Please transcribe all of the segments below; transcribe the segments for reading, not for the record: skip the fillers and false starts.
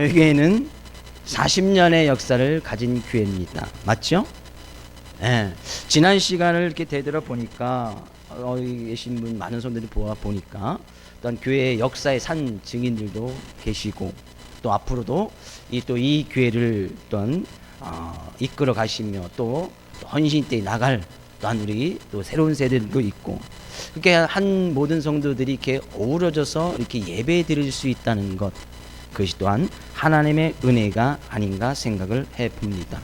저희 교회는 40년의 역사를 가진 교회입니다. 맞죠? 예. 지난 시간을 이렇게 되돌아 보니까 여기 계신 분 많은 손들이 보니까 또한 교회의 역사의 산 증인들도 계시고 또 앞으로도 이 교회를 또한 이끌어 가시며 또 헌신때 나갈 또한 우리 또 새로운 세대들도 있고 그렇게 한 모든 성도들이 이렇게 어우러져서 이렇게 예배 드릴 수 있다는 것, 그것이 또한 하나님의 은혜가 아닌가 생각을 해봅니다.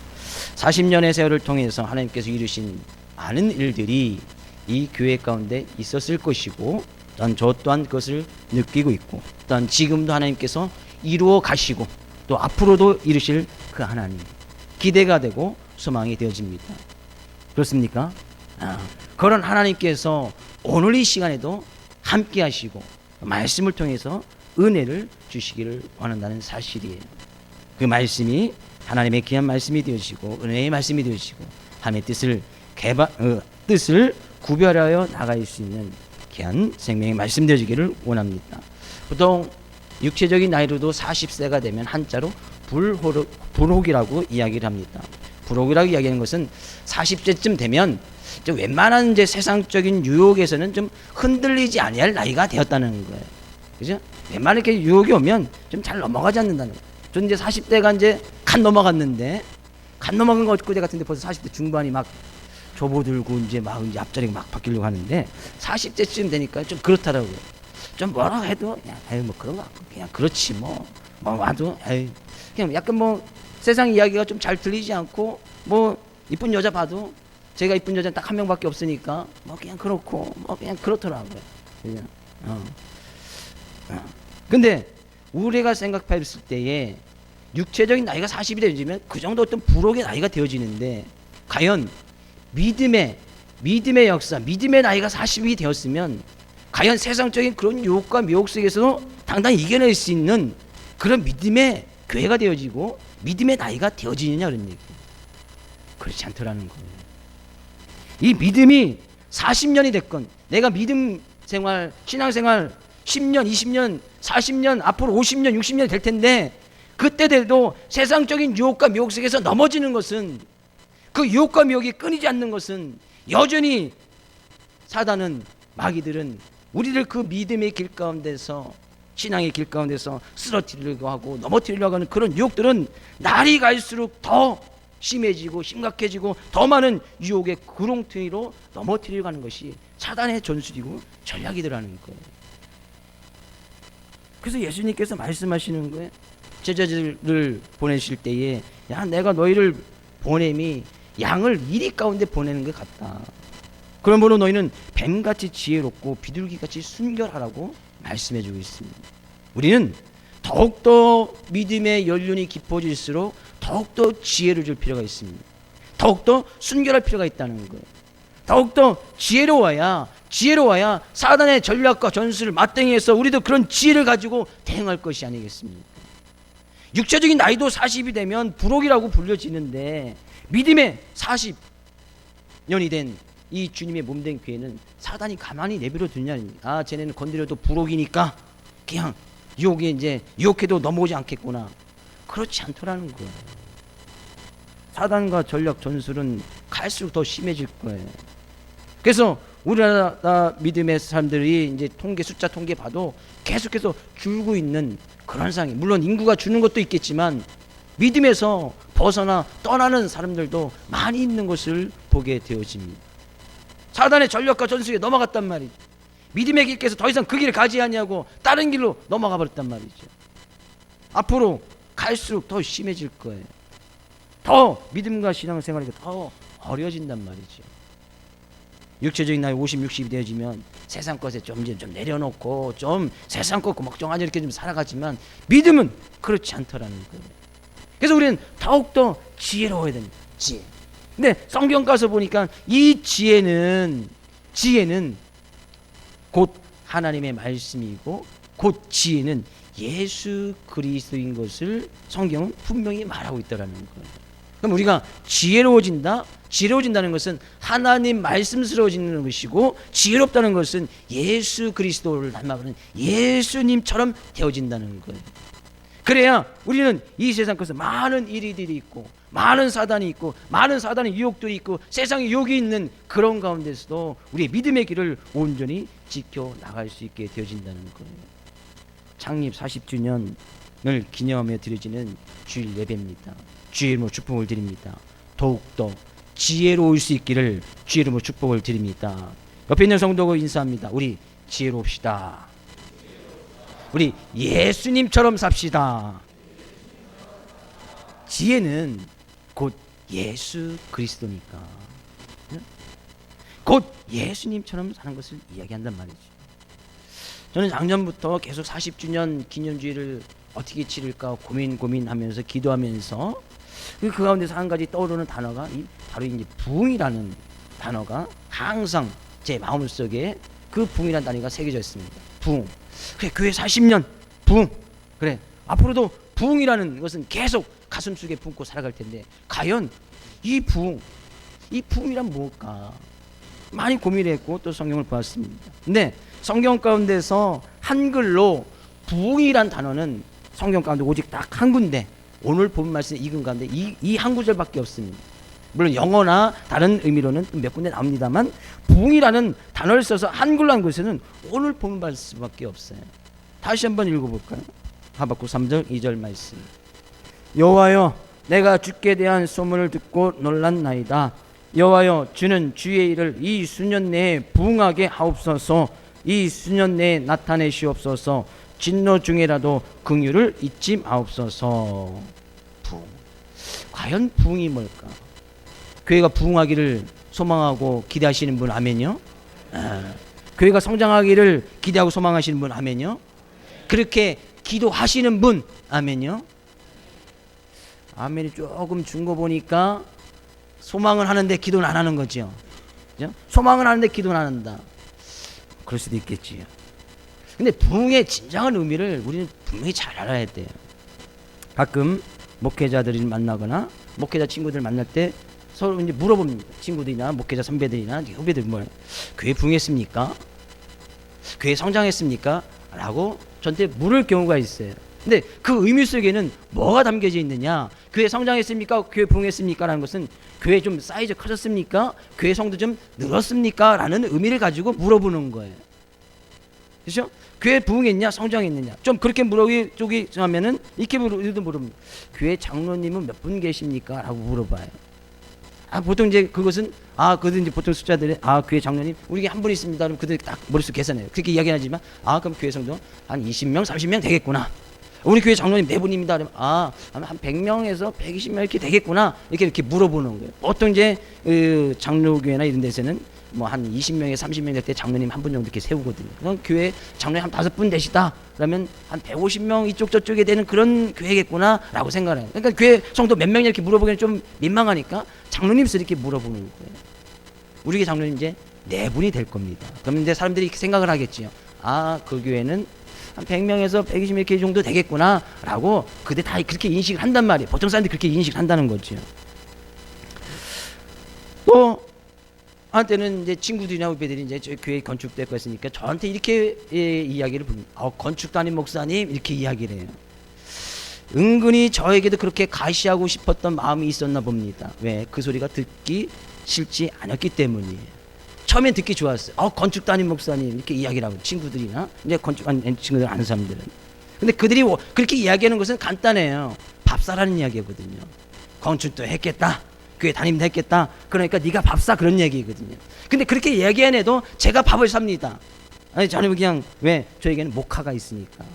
40년의 세월을 통해서 하나님께서 이루신 많은 일들이 이 교회 가운데 있었을 것이고 또한 저 또한 그것을 느끼고 있고 또한 지금도 하나님께서 이루어 가시고 또 앞으로도 이루실 그 하나님 기대가 되고 소망이 되어집니다. 그렇습니까? 그런 하나님께서 오늘 이 시간에도 함께 하시고 말씀을 통해서 은혜를 주시기를 원한다는 사실이에요. 그 말씀이 하나님의 귀한 말씀이 되어지고 은혜의 말씀이 되어지고 하나님의 뜻을 구별하여 나갈 수 있는 귀한 생명의 말씀 되어지기를 원합니다. 보통 육체적인 나이로도 40세가 되면 한자로 불혹이라고 이야기를 합니다. 불혹이라고 이야기하는 것은 40세쯤 되면 웬만한 세상적인 유혹에서는 좀 흔들리지 아니할 나이가 되었다는 거예요. 그죠? 웬만한 이렇게 유혹이 오면 좀 잘 넘어가지 않는다는 거예요. 전 이제 40대가 이제 간 넘어갔는데 간 넘어간 거 어제 같은데 벌써 40대 중반이 막 접어들고 이제 앞자리가 막 바뀌려고 하는데 40대쯤 되니까 좀 그렇더라고요. 좀 뭐라고 해도 에이 뭐 그런 거 그냥 그렇지 뭐 와도 에이 그냥 약간 뭐 세상 이야기가 좀 잘 들리지 않고 뭐 이쁜 여자 봐도 제가 이쁜 여자는 딱 한 명밖에 없으니까 뭐 그냥 그렇고 뭐 그냥 그렇더라고요. 그냥 근데 우리가 생각했을 때에 육체적인 나이가 40이 되어지면 그 정도 어떤 불혹의 나이가 되어지는데 과연 믿음의 역사, 믿음의 나이가 40이 되었으면 과연 세상적인 그런 유혹과 미혹 속에서도 당당히 이겨낼 수 있는 그런 믿음의 교회가 되어지고 믿음의 나이가 되어지느냐 그런 얘기예요. 그렇지 않더라는 거예요. 이 믿음이 40년이 됐건 내가 믿음 생활, 신앙생활 10년, 20년, 40년, 앞으로 50년, 60년이 될 텐데 그때 돼도 세상적인 유혹과 미혹 속에서 넘어지는 것은 그 유혹과 미혹이 끊이지 않는 것은 여전히 사단은 마귀들은 우리를 그 믿음의 길 가운데서 신앙의 길 가운데서 쓰러뜨리려고 하고 넘어뜨리려고 하는 그런 유혹들은 날이 갈수록 더 심해지고 심각해지고 더 많은 유혹의 구렁텅이로 넘어뜨리려고 하는 것이 사단의 전술이고 전략이더라는 거예요. 그래서 예수님께서 말씀하시는 거예요. 제자들을 보내실 때에 야 내가 너희를 보냄이 양을 이리 가운데 보내는 것 같다. 그러므로 너희는 뱀같이 지혜롭고 비둘기같이 순결하라고 말씀해주고 있습니다. 우리는 더욱더 믿음의 연륜이 깊어질수록 더욱더 지혜를 줄 필요가 있습니다. 더욱더 순결할 필요가 있다는 거예요. 더욱더 지혜로워야 사단의 전략과 전술을 맞대응해서 우리도 그런 지혜를 가지고 대응할 것이 아니겠습니까? 육체적인 나이도 40이 되면 불혹이라고 불려지는데 믿음의 40년이 된 이 주님의 몸된 교회는 사단이 가만히 내버려 두냐? 쟤네는 건드려도 불혹이니까 그냥 유혹해도 넘어오지 않겠구나. 그렇지 않더라는 거예요. 사단과 전략 전술은 갈수록 더 심해질 거예요. 그래서 우리나라 믿음의 사람들이 이제 숫자 통계 봐도 계속해서 줄고 있는 그런 상황이, 물론 인구가 주는 것도 있겠지만 믿음에서 벗어나 떠나는 사람들도 많이 있는 것을 보게 되어집니다. 사단의 전략과 전술에 넘어갔단 말이죠. 믿음의 길께서 더 이상 그 길을 가지 아니하고 다른 길로 넘어가 버렸단 말이죠. 앞으로 갈수록 더 심해질 거예요. 더 믿음과 신앙생활이 더 어려워진단 말이죠. 육체적인 나이 50, 60이 되어지면 세상 것에 좀 내려놓고 좀 세상 것 걱정하지 이렇게 좀 살아가지만 믿음은 그렇지 않더라는 거예요. 그래서 우리는 더욱더 지혜로워야 됩니다. 지혜. 근데 성경 가서 보니까 이 지혜는 곧 하나님의 말씀이고 곧 지혜는 예수 그리스도인 것을 성경은 분명히 말하고 있다라는 거예요. 그럼 우리가 지혜로워진다는 것은 하나님 말씀스러워지는 것이고 지혜롭다는 것은 예수 그리스도를 닮아가는 예수님처럼 되어진다는 거예요. 그래야 우리는 이 세상 것에 많은 이리들이 있고 많은 사단이 있고 많은 사단의 유혹들이 있고 세상에 유혹이 있는 그런 가운데서도 우리의 믿음의 길을 온전히 지켜나갈 수 있게 되어진다는 거예요. 창립 40주년을 기념하며 드려지는 주일 예배입니다. 주의 이름으로 축복을 드립니다. 더욱더 지혜로울 수 있기를 주의 이름으로 축복을 드립니다. 옆에 있는 성도가 인사합니다. 우리 지혜로웁시다. 우리 예수님처럼 삽시다. 지혜는 곧 예수 그리스도니까, 곧 예수님처럼 사는 것을 이야기한단 말이죠. 저는 작년부터 계속 40주년 기념주의를 어떻게 치를까 고민하면서 기도하면서 그 가운데서 한 가지 떠오르는 단어가 바로 이제 부흥이라는 단어가 항상 제 마음속에 그 부흥이라는 단어가 새겨져 있습니다. 부흥. 그래, 교회 40년 부흥. 그래, 앞으로도 부흥이라는 것은 계속 가슴속에 품고 살아갈 텐데 과연 이 부흥이란 뭘까? 많이 고민했고 또 성경을 보았습니다. 근데 성경 가운데서 한글로 부흥이란 단어는 성경 가운데 오직 딱 한 군데, 오늘 본 말씀 읽은 가운데 이 한 구절밖에 없습니다. 물론 영어나 다른 의미로는 몇 군데 나옵니다만 부흥이라는 단어를 써서 한글로 한 것에는 오늘 본 말씀밖에 없어요. 다시 한번 읽어볼까요? 하박국 3장 2절 말씀. 여호와여, 내가 주께 대한 소문을 듣고 놀랐나이다. 여호와여, 주는 주의 일을 이 수년 내에 부흥하게 하옵소서. 이 수년 내에 나타내시옵소서. 진노 중에라도 긍휼을 잊지 마옵소서. 부흥. 과연 부흥이 뭘까? 교회가 부흥하기를 소망하고 기대하시는 분 아멘요? 교회가 성장하기를 기대하고 소망하시는 분 아멘요? 그렇게 기도하시는 분 아멘요? 아멘이 조금 준 거 보니까 소망을 하는데 기도는 안 하는 거죠. 그죠? 소망을 하는데 기도는 안 한다. 그럴 수도 있겠지요. 근데 부흥의 진정한 의미를 우리는 분명히 잘 알아야 돼요. 가끔 목회자들을 만나거나 목회자 친구들 만날 때 서로 이제 물어봅니다. 친구들이나 목회자 선배들이나 후배들 뭐 교회 부흥했습니까? 교회 성장했습니까? 라고 저한테 물을 경우가 있어요. 근데 그 의미 속에는 뭐가 담겨져 있느냐? 교회 성장했습니까? 교회 부흥했습니까? 라는 것은 교회 좀 사이즈 커졌습니까? 교회 성도 좀 늘었습니까? 라는 의미를 가지고 물어보는 거예요. 그렇죠? 교회 부흥했냐? 성장했느냐? 좀 그렇게 물어보기 하면은 이렇게 물어봅니다. 교회 장로님은 몇 분 계십니까? 라고 물어봐요. 보통 이제 그것은 그들 이제 보통 숫자들이 교회 장로님 우리 한 분 있습니다. 그럼 그들 딱 머릿속 계산해요. 그렇게 이야기하지만 그럼 교회 성도 한 20명, 30명 되겠구나. 우리 교회 장로님 네 분입니다. 그러면 한 100명에서 120명 이렇게 되겠구나. 이렇게 물어보는 거예요. 보통 이제 장로교회나 이런 데서는 뭐 한 20명에 30명 될 때 장로님 한 분 정도 이렇게 세우거든요. 그럼 교회 장로님 한 5분 되시다. 그러면 한 150명 이쪽 저쪽에 되는 그런 교회겠구나라고 생각해요. 그러니까 교회 성도 몇 명이 이렇게 물어보기는 좀 민망하니까 장로님서 이렇게 물어보는 거예요. 우리 교회 장로님 이제 4분이 될 겁니다. 그럼 이제 사람들이 이렇게 생각을 하겠지요. 그 교회는 한 100명에서 120명 이렇게 정도 되겠구나라고 그들 다 그렇게 인식을 한단 말이에요. 보통 사람들이 그렇게 인식을 한다는 거죠. 또 한때는 이제 친구들이나 후배들이 이제 저희 교회 건축대가 있으니까 저한테 이렇게 이야기를 부릅니다. 건축 담임 목사님 이렇게 이야기를 해요. 은근히 저에게도 그렇게 가시하고 싶었던 마음이 있었나 봅니다. 왜? 그 소리가 듣기 싫지 않았기 때문이에요. 처음엔 듣기 좋았어요. 건축 담임 목사님 이렇게 이야기를 하고 친구들이나 이제 건축 친구들 아는 사람들은. 근데 그들이 그렇게 이야기하는 것은 간단해요. 밥 사라는 이야기거든요. 건축도 했겠다. 교회 담임도 했겠다. 그러니까 네가 밥 사 그런 얘기거든요. 근데 그렇게 얘기 안 해도 제가 밥을 삽니다. 저는 그냥 왜? 저에게는 목화가 있으니까.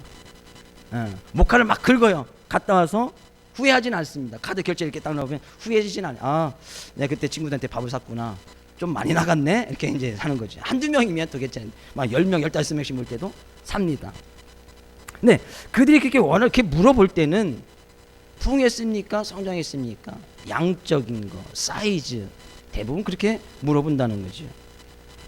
목화를 막 긁어요. 갔다 와서 후회하진 않습니다. 카드 결제 이렇게 딱 나오면 후회하진 않아요. 내가 그때 친구들한테 밥을 샀구나. 좀 많이 나갔네. 이렇게 이제 사는 거죠. 한두 명이면 또 괜찮아요. 막 10명, 15명씩 물 때도 삽니다. 근데 그들이 그렇게 워낙 이렇게 물어볼 때는 부흥했습니까? 성장했습니까? 양적인 거, 사이즈 대부분 그렇게 물어본다는 거죠.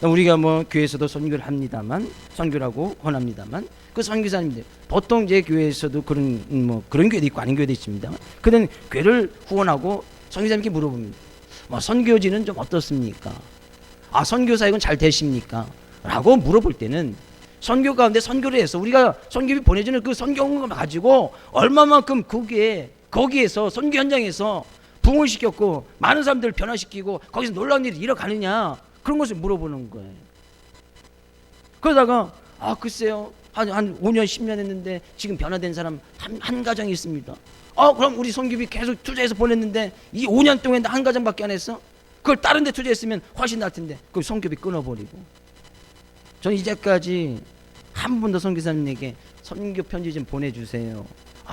우리가 뭐 교회에서도 선교를 합니다만, 선교라고 권합니다만, 그 선교사님들 보통 이제 교회에서도 그런 교회도 있고 아닌 교회도 있습니다. 그는 교회를 후원하고 선교사님께 물어봅니다. 선교지는 좀 어떻습니까? 선교 사역은 잘 되십니까? 라고 물어볼 때는 선교 가운데 선교를 해서 우리가 선교비 보내주는 그 선교를 가지고 얼마만큼 거기에서 선교 현장에서 부흥을 시켰고 많은 사람들을 변화시키고 거기서 놀라운 일이 일어가느냐, 그런 것을 물어보는 거예요. 그러다가 글쎄요, 한 5년 10년 했는데 지금 변화된 사람 한 가정이 있습니다. 그럼 우리 선교비 계속 투자해서 보냈는데 이 5년 동안 한 가정밖에 안 했어? 그걸 다른 데 투자했으면 훨씬 나을 텐데 그 선교비 끊어버리고. 저는 이제까지 한 번도 선교사님에게 선교 편지 좀 보내주세요,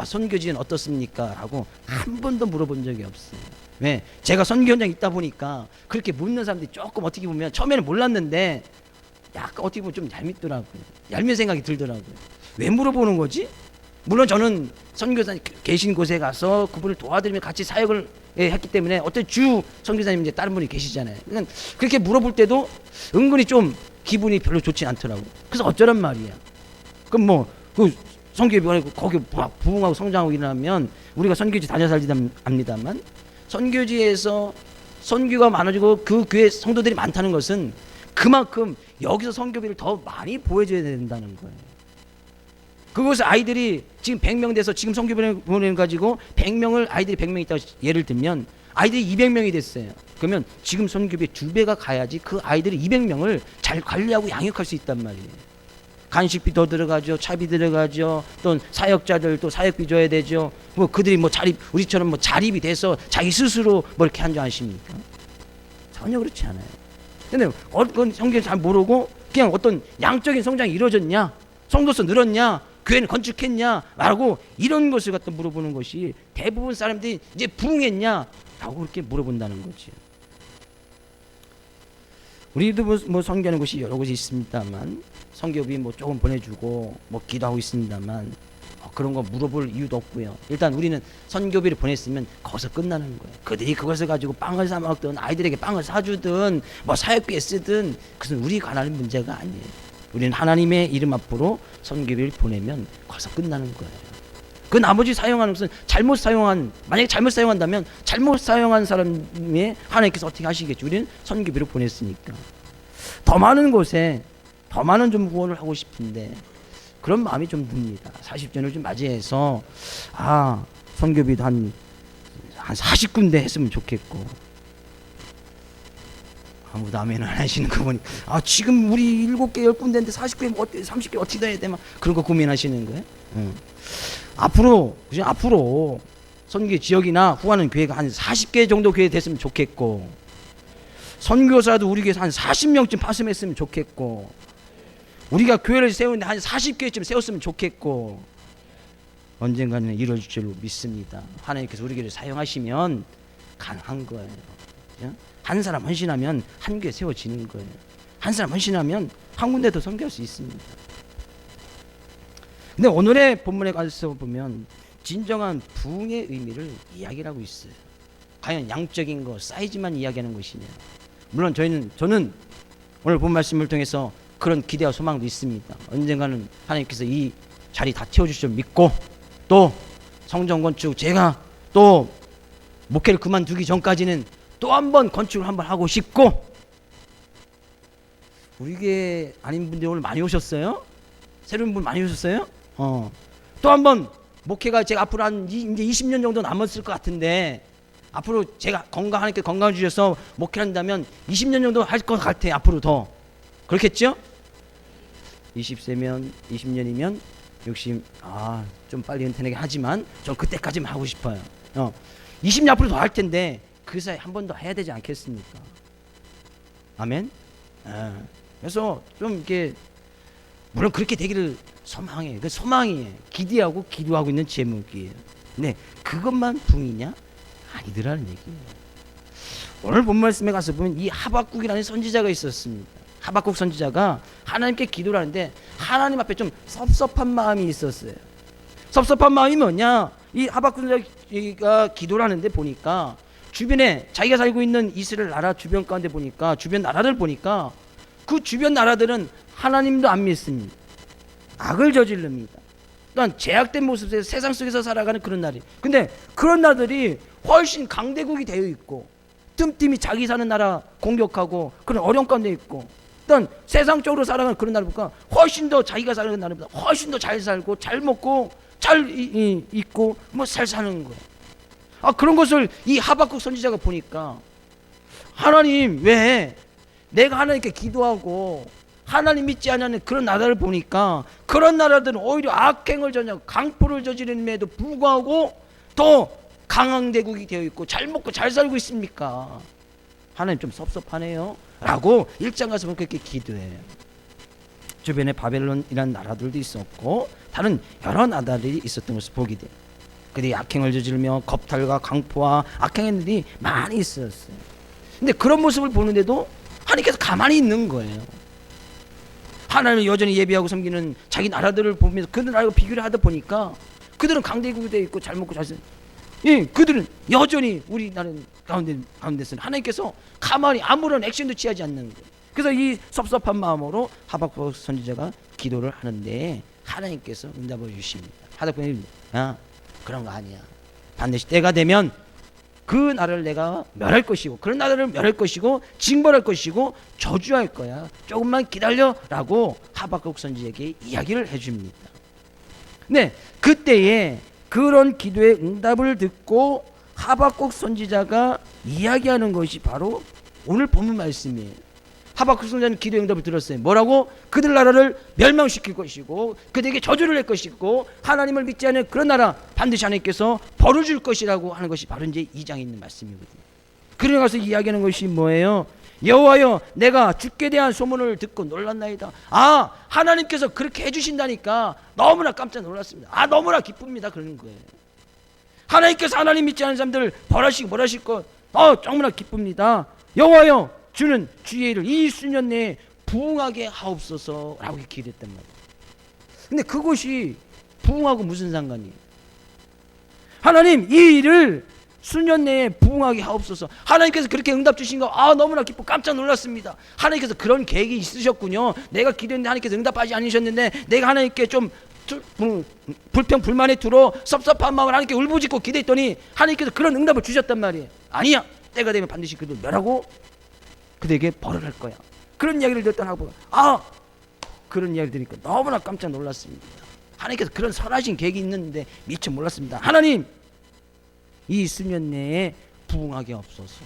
선교지는 어떻습니까? 라고 한 번도 물어본 적이 없어요. 왜? 제가 선교 현장에 있다 보니까 그렇게 묻는 사람들이 조금 어떻게 보면 처음에는 몰랐는데 약간 어떻게 보면 좀 얄밉더라고요. 얄미운 생각이 들더라고요. 왜 물어보는 거지? 물론 저는 선교사님 계신 곳에 가서 그분을 도와드리며 같이 사역을 했기 때문에 어떤 주 선교사님 이제 다른 분이 계시잖아요. 그러니까 그렇게 물어볼 때도 은근히 좀 기분이 별로 좋지 않더라고요. 그래서 어쩌란 말이야. 그럼 뭐 그 선교비 거기 부흥하고 성장하고 일어나면 우리가 선교지 다녀 살지도 압니다만, 선교지에서 선교가 많아지고 그 교회 성도들이 많다는 것은 그만큼 여기서 선교비를 더 많이 보여줘야 된다는 거예요. 그것을 아이들이 지금 100명 돼서 지금 선교비 보내는 가지고 100명을 아이들이 100명 있다고 예를 들면 아이들이 200명이 됐어요. 그러면 지금 선교비 2배가 가야지 그 아이들이 200명을 잘 관리하고 양육할 수 있단 말이에요. 간식비 더 들어가죠, 차비 들어가죠, 또 사역자들 또 사역비 줘야 되죠. 뭐 그들이 뭐 우리처럼 뭐 자립이 돼서 자기 스스로 뭐 이렇게 한 줄 아십니까? 전혀 그렇지 않아요. 근데 그건 성경 잘 모르고 그냥 어떤 양적인 성장이 이루어졌냐, 성도수 늘었냐, 교회는 건축했냐 라고 이런 것을 갖다 물어보는 것이 대부분 사람들이 이제 부흥했냐 라고 그렇게 물어본다는 거지. 우리도 뭐 선교하는 곳이 여러 곳이 있습니다만, 선교비 뭐 조금 보내주고 뭐 기도하고 있습니다만 그런 거 물어볼 이유도 없고요. 일단 우리는 선교비를 보냈으면 거기서 끝나는 거예요. 그들이 그것을 가지고 빵을 사 먹든 아이들에게 빵을 사주든 뭐 사역비에 쓰든 그것은 우리 관할 문제가 아니에요. 우리는 하나님의 이름 앞으로 선교비를 보내면 거기서 끝나는 거예요. 그 나머지 사용하는 것은 만약에 잘못 사용한다면 잘못 사용한 사람이 하나님께서 어떻게 하시겠죠. 우리는 선교비를 보냈으니까. 더 많은 곳에 더 많은 좀 후원을 하고 싶은데 그런 마음이 좀 듭니다. 40전을 좀 맞이해서 선교비도 한 40군데 했으면 좋겠고, 아무도 아멘을 안 하시는 거 보니 지금 우리 7개 10군데인데 40개 30개 어떻게 해야 돼? 막 그런 거 고민하시는 거예요. 앞으로 선교 지역이나 후하는 교회가 한 40개 정도 교회 됐으면 좋겠고, 선교사도 우리 교회에서 한 40명쯤 파송했으면 좋겠고, 우리가 교회를 세우는데 한 40개쯤 세웠으면 좋겠고, 언젠가는 이루어질 줄로 믿습니다. 하나님께서 우리 교회를 사용하시면 가능한 거예요. 한 사람 헌신하면 한 교회 세워지는 거예요. 한 사람 헌신하면 한 군데 더 선교할 수 있습니다. 근데 오늘의 본문에 가서 보면 진정한 부흥의 의미를 이야기를 하고 있어요. 과연 양적인 거, 사이즈만 이야기하는 것이냐. 물론 저는 오늘 본 말씀을 통해서 그런 기대와 소망도 있습니다. 언젠가는 하나님께서 이 자리 다 채워주실 줄 믿고, 또 성전 건축 제가 또 목회를 그만두기 전까지는 또 한 번 건축을 한번 하고 싶고, 우리 교회 아닌 분들 오늘 많이 오셨어요? 새로운 분 많이 오셨어요? 또 한 번 목회가 제가 앞으로 한 이제 20년 정도 남았을 것 같은데, 앞으로 제가 하나님께 건강을 주셔서 목회를 한다면 20년 정도 할 것 같아요. 앞으로 더 그렇겠죠? 20세면 20년이면 60, 좀 빨리 은퇴하긴 하지만 전 그때까지만 하고 싶어요. 20년 앞으로 더 할 텐데 그 사이 한 번 더 해야 되지 않겠습니까? 아멘. 그래서 좀 이렇게, 물론 그렇게 되기를 소망해요. 그 소망이에요. 기대하고 기도하고 있는 제목이에요. 근데 그것만 부흥이냐? 아니더라는 얘기예요. 오늘 본 말씀에 가서 보면 이 하박국이라는 선지자가 있었습니다. 하박국 선지자가 하나님께 기도를 하는데 하나님 앞에 좀 섭섭한 마음이 있었어요. 섭섭한 마음이 뭐냐? 이 하박국 선지자가 기도를 하는데 보니까 주변에 자기가 살고 있는 이스라엘 나라 주변 가운데 보니까, 주변 나라들 보니까 그 주변 나라들은 하나님도 안 믿습니다. 악을 저지릅니다. 또한 제약된 모습에서 세상 속에서 살아가는 그런 나라이. 근데 그런 나라들이 훨씬 강대국이 되어 있고, 틈틈이 자기 사는 나라 공격하고 그런 어려움 가운데 있고, 어떤 세상적으로 살아가는 그런 나라보다 훨씬 더 자기가 살아가는 나라보다 훨씬 더 잘 살고 잘 먹고 잘 있고 뭐 잘 사는 거. 그런 것을 이 하박국 선지자가 보니까 하나님 왜 내가 하나님께 기도하고 하나님 믿지 않는 그런 나라를 보니까 그런 나라들은 오히려 악행을 저지르고 강포를 저지름에도 불구하고 더 강한 대국이 되어 있고 잘 먹고 잘 살고 있습니까? 하나님 좀 섭섭하네요 라고 1장 가서 그렇게 기도해요. 주변에 바벨론이라는 나라들도 있었고 다른 여러 나라들이 있었던 것을 보게 돼요. 그들이 악행을 저지르며 겁탈과 강포와 악행들이 많이 있었어요. 근데 그런 모습을 보는데도 하나님께서 가만히 있는 거예요. 하나님을 여전히 예배하고 섬기는 자기 나라들을 보면서 그 나라하고 비교를 하다 보니까 그들은 강대국이 되어 있고 잘 먹고 잘 살고, 그들은 여전히 우리 나라 가운데서는 하나님께서 가만히 아무런 액션도 취하지 않는 거예요. 그래서 이 섭섭한 마음으로 하박국 선지자가 기도를 하는데 하나님께서 응답을 주십니다. 하박국이 그런 거 아니야. 반드시 때가 되면 그 나라를 내가 멸할 것이고 그런 나라를 멸할 것이고 징벌할 것이고 저주할 거야. 조금만 기다려라고 하박국 선지자에게 이야기를 해줍니다. 네, 그때에 그런 기도의 응답을 듣고 하박국 선지자가 이야기하는 것이 바로 오늘 본문 말씀이에요. 하박국 선지자는 기도의 응답을 들었어요. 뭐라고? 그들 나라를 멸망시킬 것이고 그들에게 저주를 낼 것이고 하나님을 믿지 않는 그런 나라 반드시 하나님께서 벌을 줄 것이라고 하는 것이 바로 이제 2장에 있는 말씀이거든요. 그러고 가서 이야기하는 것이 뭐예요? 여호와여 내가 주께 대한 소문을 듣고 놀랐나이다. 하나님께서 그렇게 해주신다니까 너무나 깜짝 놀랐습니다. 너무나 기쁩니다. 그러는 거예요. 하나님께서 하나님 믿지 않는 사람들을 벌하시고 뭘하실 것 너무나 기쁩니다. 여호와여 주는 주의 일을 이 수년 내에 부응하게 하옵소서라고 기도했단 말이에요. 근데 그것이 부응하고 무슨 상관이에요? 하나님 이 일을 수년 내에 부응하게 하옵소서. 하나님께서 그렇게 응답 주신 거 너무나 기쁘고 깜짝 놀랐습니다. 하나님께서 그런 계획이 있으셨군요. 내가 기도했는데 하나님께서 응답하지 않으셨는데 내가 하나님께 좀 불평 불만에 들어 섭섭한 마음을 하나님께 울부짖고 기도했더니 하나님께서 그런 응답을 주셨단 말이에요. 아니야, 때가 되면 반드시 그들 멸하고 그들에게 벌을 할 거야. 그런 이야기를 듣던 하박국은 그런 이야기를 들으니까 너무나 깜짝 놀랐습니다. 하나님께서 그런 선하신 계획이 있는데 미처 몰랐습니다. 하나님 이 수년 내에 부응하게 없소서.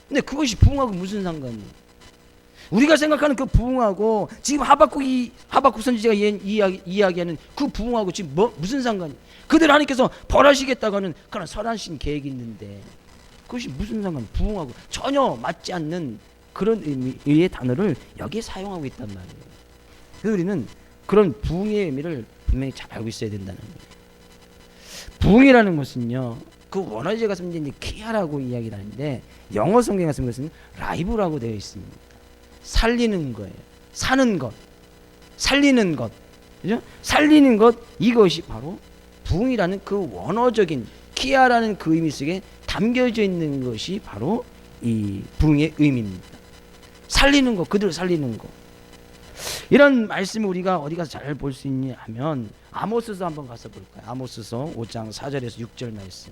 근데 그것이 부응하고 무슨 상관이에요? 우리가 생각하는 그 부응하고 지금 하박국 선지자가 이야기하는 그 부응하고 지금 무슨 상관이에요? 그들 하나님께서 벌하시겠다고 하는 그런 선하신 계획이 있는데 그것이 무슨 상관? 부응하고 전혀 맞지 않는 그런 의미의 단어를 여기에 사용하고 있단 말이에요. 그래서 우리는 그런 부응의 의미를 분명히 잘 알고 있어야 된다는 거예요. 부응이라는 것은요, 그 원어지에 가서 이제 키아라고 이야기를 하는데 영어 성경에 가서 것은 라이브라고 되어 있습니다. 살리는 거예요. 사는 것, 살리는 것, 그죠? 살리는 것, 이것이 바로 부응이라는 그 원어적인 키아라는 그 의미 속에 담겨져 있는 것이 바로 이 부응의 의미입니다. 살리는 거, 그들을 살리는 거. 이런 말씀을 우리가 어디 가서 잘 볼 수 있냐 하면 아모스서 한번 가서 볼까요? 아모스서 5장 4절에서 6절 말씀.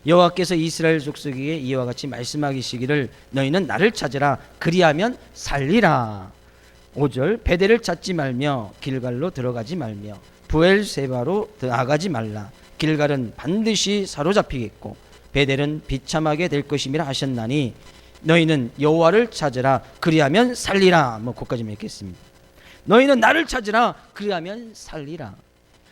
여호와께서 이스라엘 족속에게 이와 같이 말씀하시기를 너희는 나를 찾으라 그리하면 살리라. 5절 베델을 찾지 말며 길갈로 들어가지 말며 부엘세바로 나가지 말라. 길갈은 반드시 사로잡히겠고 베델은 비참하게 될 것임이라 하셨나니 너희는 여호와를 찾으라 그리하면 살리라. 거기까지만 읽겠습니다. 너희는 나를 찾으라 그리하면 살리라.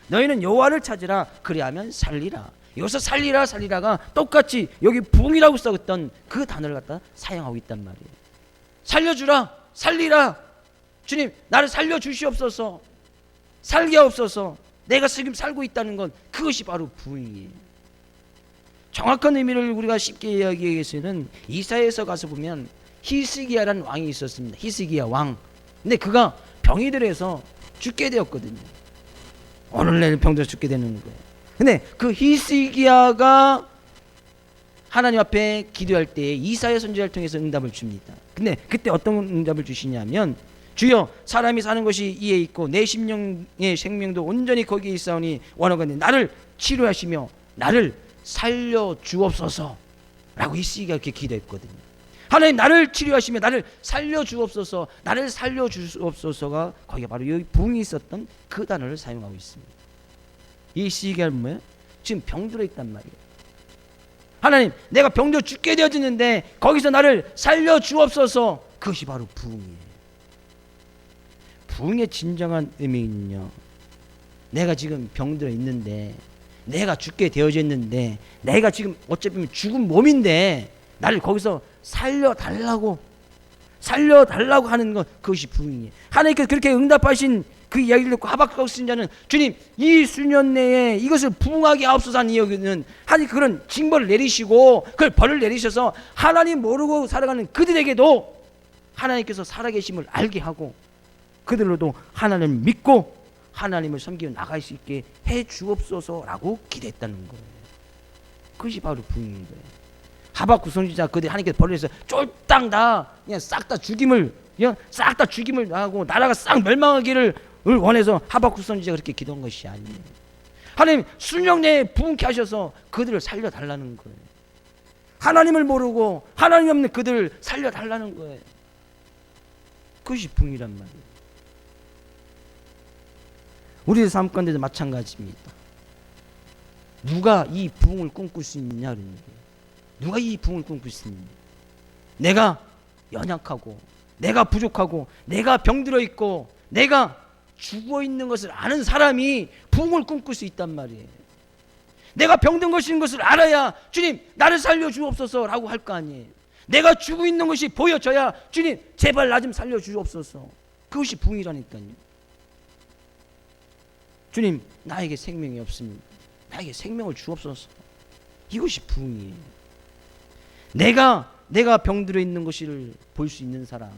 너희는 여호와를 찾으라 그리하면 살리라. 여기서 살리라가 똑같이 여기 부응이라고 써있던 그 단어를 갖다 사용하고 있단 말이에요. 살려주라, 살리라. 주님 나를 살려주시옵소서, 살게 하옵소서. 내가 지금 살고 있다는 건 그것이 바로 부응이에요. 정확한 의미를 우리가 쉽게 이야기하기 위해서는 이사야서 가서 보면 히스기야라는 왕이 있었습니다. 히스기야 왕. 근데 그가 병이 들어서 죽게 되었거든요. 오늘날 병들어 죽게 되는 거예요. 근데 그 히스기야가 하나님 앞에 기도할 때 이사야 선지자를 통해서 응답을 줍니다. 근데 그때 어떤 응답을 주시냐면 주여 사람이 사는 것이 이에 있고 내 심령의 생명도 온전히 거기에 있사오니 원하건대 나를 치료하시며 나를 살려 주옵소서 라고 히스기야가 이렇게 기도했거든요. 하나님 나를 치료하시며 나를 살려주옵소서, 나를 살려주옵소서가 거기가 바로 여기 부흥이 있었던 그 단어를 사용하고 있습니다. 이 시기가 뭐예요? 지금 병들어 있단 말이에요. 하나님 내가 병들어 죽게 되어졌는데 거기서 나를 살려주옵소서, 그것이 바로 부흥이에요. 부흥의 진정한 의미는요, 내가 지금 병들어 있는데, 내가 죽게 되어져 있는데, 내가 지금 어차피 죽은 몸인데 나를 거기서 살려달라고 하는 것, 그것이 부흥이에요. 하나님께서 그렇게 응답하신 그 이야기를 듣고 하박국 선지자는 주님 이 수년 내에 이것을 부흥하게 하옵소서 하는 이야기는 하나님 그런 징벌을 내리시고 그걸 벌을 내리셔서 하나님 모르고 살아가는 그들에게도 하나님께서 살아계심을 알게 하고 그들로도 하나님을 믿고 하나님을 섬기며 나갈 수 있게 해 주옵소서라고 기도했다는 거예요. 그것이 바로 부흥인 거예요. 하박국 선지자 그들 하나님께서 벌려서 쫄딱 다 그냥 싹 다 죽임을 하고 나라가 싹 멸망하기를 원해서 하박국 선지자가 그렇게 기도한 것이 아니에요. 하나님 수년 내에 부흥케 하셔서 그들을 살려달라는 거예요. 하나님을 모르고 하나님 없는 그들을 살려달라는 거예요. 그것이 부흥이란 말이에요. 우리의 삶 가운데도 마찬가지입니다. 누가 이 부흥을 꿈꿀 수 있느냐 그런 얘기예요. 누가 이 부흥을 꿈꿀 수 있느냐. 내가 연약하고 내가 부족하고 내가 병들어 있고 내가 죽어 있는 것을 아는 사람이 부흥을 꿈꿀 수 있단 말이에요. 내가 병든 것을 알아야 주님 나를 살려주옵소서라고 할 거 아니에요. 내가 죽어 있는 것이 보여져야 주님 제발 나 좀 살려주옵소서. 그것이 부흥이라니까요. 주님 나에게 생명이 없습니다. 나에게 생명을 주옵소서. 이것이 부흥이에요. 내가 병들어 있는 것을 볼 수 있는 사람,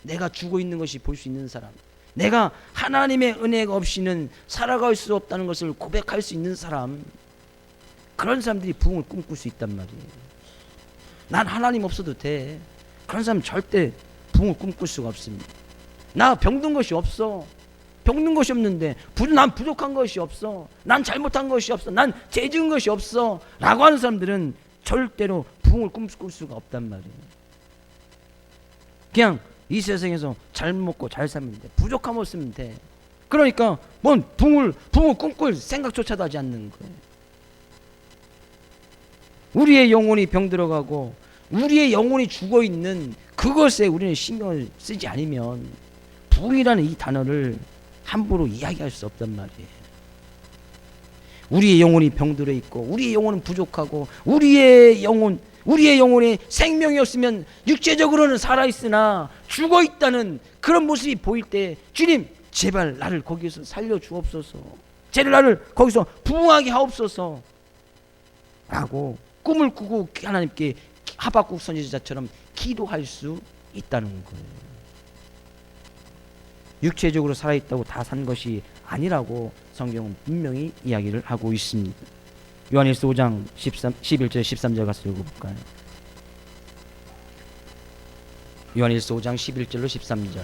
내가 죽어 있는 것이 볼 수 있는 사람, 내가 하나님의 은혜가 없이는 살아갈 수 없다는 것을 고백할 수 있는 사람, 그런 사람들이 부흥을 꿈꿀 수 있단 말이에요. 난 하나님 없어도 돼. 그런 사람은 절대 부흥을 꿈꿀 수가 없습니다. 나 병든 것이 없어. 병든 것이 없는데 난 부족한 것이 없어. 난 잘못한 것이 없어. 난 죄 지은 것이 없어 라고 하는 사람들은 절대로 부흥을 꿈꿀 수가 없단 말이에요. 그냥 이 세상에서 잘 먹고 잘 살면 돼. 부족함 없으면 돼. 그러니까 뭔 부흥을 꿈꿀 생각조차도 하지 않는 거예요. 우리의 영혼이 병들어가고 우리의 영혼이 죽어있는 그것에 우리는 신경을 쓰지 않으면 부흥이라는 이 단어를 함부로 이야기할 수 없단 말이에요. 우리의 영혼이 병들어 있고 우리의 영혼은 부족하고 우리의 영혼에 생명이 없으면 육체적으로는 살아있으나 죽어있다는 그런 모습이 보일 때 주님 제발 나를 거기서 살려주옵소서, 제발 나를 거기서 부흥하게 하옵소서 라고 꿈을 꾸고 하나님께 하박국 선지자처럼 기도할 수 있다는 거예요. 육체적으로 살아있다고 다 산 것이 아니라고 성경은 분명히 이야기를 하고 있습니다. 요한일서 5장 11절 13절 가서 읽어볼까요? 요한일서 5장 11절로 13절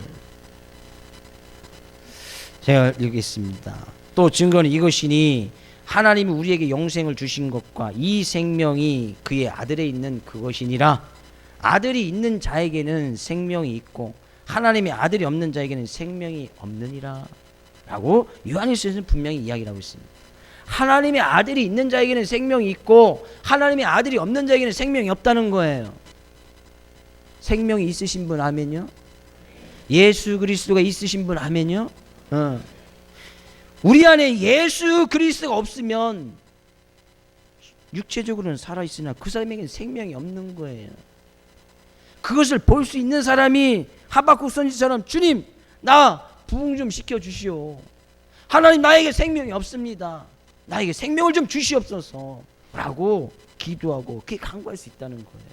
제가 읽겠습니다. 또 증거는 이것이니 하나님이 우리에게 영생을 주신 것과 이 생명이 그의 아들에 있는 그것이니라. 아들이 있는 자에게는 생명이 있고 하나님의 아들이 없는 자에게는 생명이 없느니라 라고 요한일서에서는 분명히 이야기를 하고 있습니다. 하나님의 아들이 있는 자에게는 생명이 있고 하나님의 아들이 없는 자에게는 생명이 없다는 거예요. 생명이 있으신 분 아멘요? 예수 그리스도가 있으신 분 아멘요? 우리 안에 예수 그리스도가 없으면 육체적으로는 살아있으나 그 사람에게는 생명이 없는 거예요. 그것을 볼 수 있는 사람이 하박국 선지자처럼 주님 나 부흥 좀 시켜주시오. 하나님 나에게 생명이 없습니다. 나에게 생명을 좀 주시옵소서 라고 기도하고 그렇게 간구할 수 있다는 거예요.